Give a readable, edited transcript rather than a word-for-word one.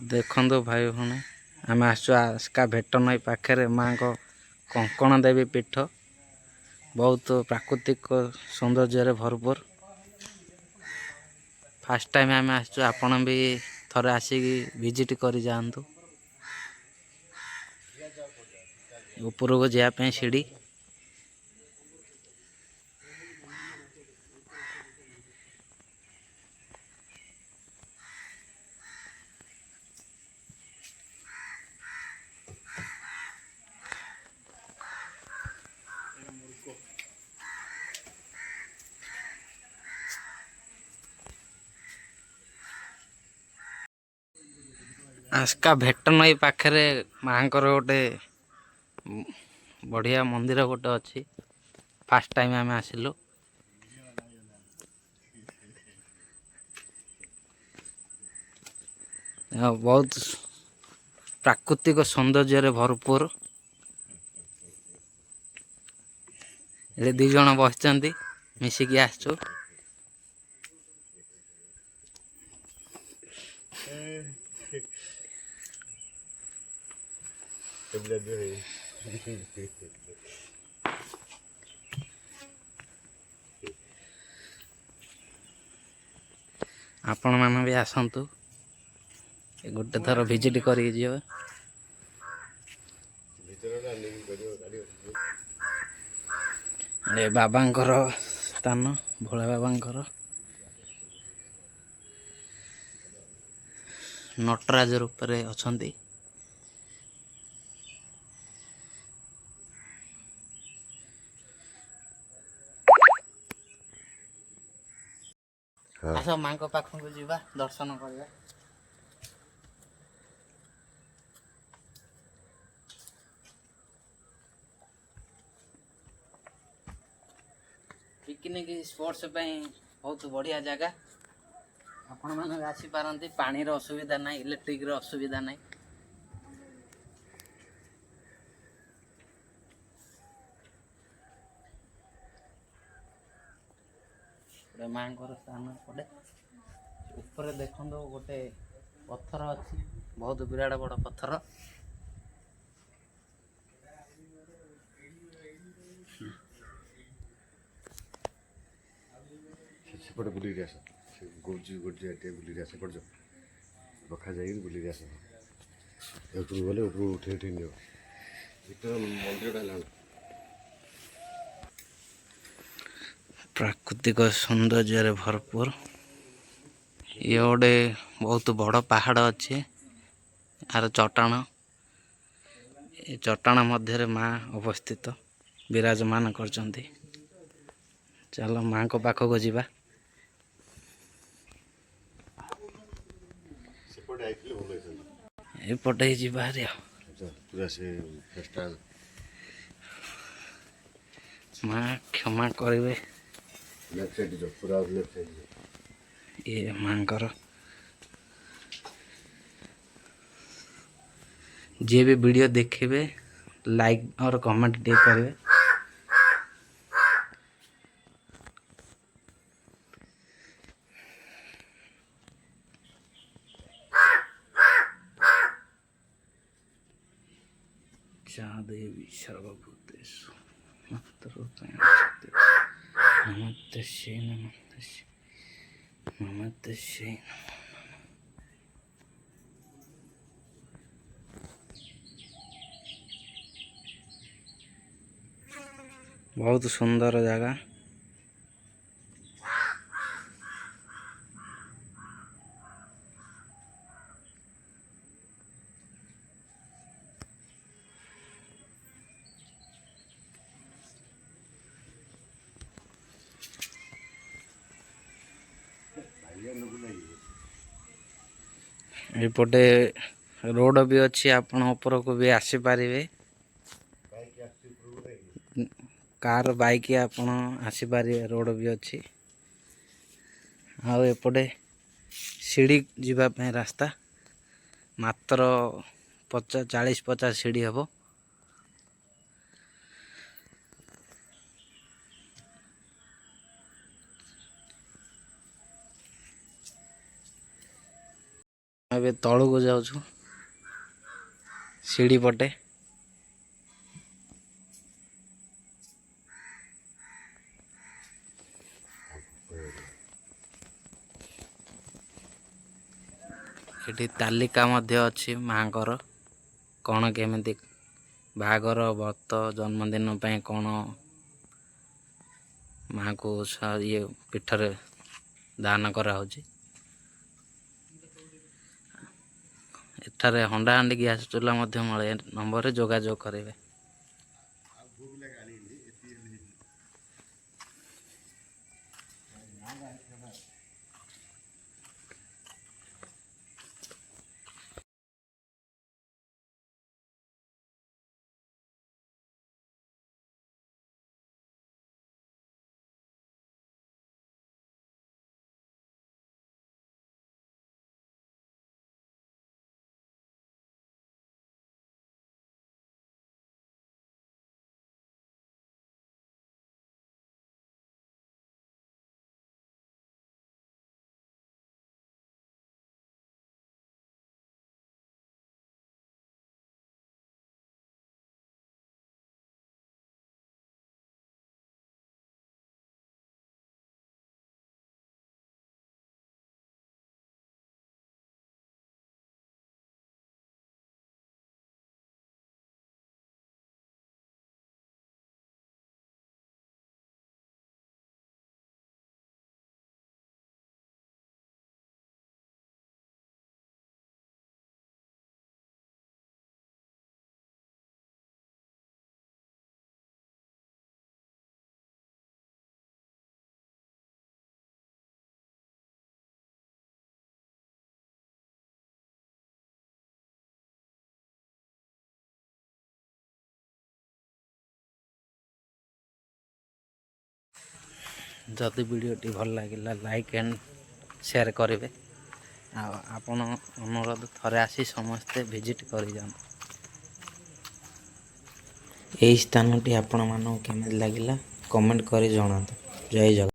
देखो भाई भौणी आम आसु आस्का भेट नई पाखे माँ को कंकण देवी पीठ बहुत प्राकृतिक सौंदर्य भरपूर। फास्ट टाइम आम आसु आपण भी थरे आसिकी विजिट कर जातु। ऊपर को जावाई सीढ़ी आस्का भेट नई पाखे माँ गोटे बढ़िया मंदिर गोटे अच्छी। फास्ट टाइम आम आसिलु। बहुत प्राकृतिक सौंदर्य भरपूर। ये दी जन बस मिसिकी आसचु। आपण मैंने भी आसतु गोटे थर विजिट कर बाबांकर स्थान भोला बाबांकर नटराज रूप में अच्छा। आस माँ को पाखक जावा दर्शन करवा। पिकनिक स्पॉट्स बहुत बढ़िया जगह। आपण मैंने आसी पारंती। पानी रो असुविधा ना, इलेक्ट्रिक रो असुविधा ना। माँ स्थान पड़े ऊपर देखो गोटे पत्थर अच्छी बहुत विराट बड़ पत्थर। सेपटे बुले आस गोजी गोजी बुले आस पड़ रखा जाए बुले आस ऊपर गले ऊपर उठे उठे नि मंदिर प्राकृतिक सौंदर्य भरपूर। ये गोटे बहुत बड़ पहाड़ अच्छे यार चट्टाण। ये चट्टाण मध्य माँ अवस्थित विराजमान करचंती। चलो माँ को पाखक जावा। एपटे बाहर पूरा से माँ क्षमा करेंगे। लेफ्ट साइड जो पूरा लेफ्ट साइड ये माँ जे भी वीडियो देखेबे लाइक और कमेंट दे करेंगे। देवी सर्वभूतेषु नमस्तस्यै नमस्तस्यै। बहुत सुंदर जगह। एपटे रोड भी अच्छी आपण ऊपर को भी आसी पारिबे। कार बाइक आपण आसी पारिबे रोड भी अच्छी। आ एपटे सीढ़ी जीवा पे रास्ता मात्र 40-50 सीढ़ी हम। ଏବେ ତଳକୁ ଯାଉଛୁ ସିଡ଼ି ପଟେ। ଏଠି ତାଲିକା ମଧ୍ୟ ଅଛି ମାଙ୍କର, କ'ଣ କେମିତି ବାହାଘର ବ୍ରତ ଜନ୍ମଦିନ ପାଇଁ କ'ଣ ମାଙ୍କୁ ଇଏ ପୀଠରେ ଦାନ କରାହେଉଛି। ଏଠାରେ ହଣ୍ଡାହାଣ୍ଡି ଗ୍ୟାସ୍ ଚୁଲା ମଧ୍ୟ ମିଳେ। ନମ୍ବରରେ ଯୋଗାଯୋଗ କରିବେ। ଯଦି ଭିଡ଼ିଓଟି ଭଲ ଲାଗିଲା ଲାଇକ୍ ଆଣ୍ଡ ସେୟାର କରିବେ। ଆଉ ଆପଣ ଅନୁରୋଧ ଥରେ ଆସି ସମସ୍ତେ ଭିଜିଟ୍ କରିଯାଆନ୍ତୁ। ଏହି ସ୍ଥାନଟି ଆପଣମାନଙ୍କୁ କେମିତି ଲାଗିଲା କମେଣ୍ଟ କରି ଜଣାନ୍ତୁ। ଜୟ ଜଗନ୍ନାଥ।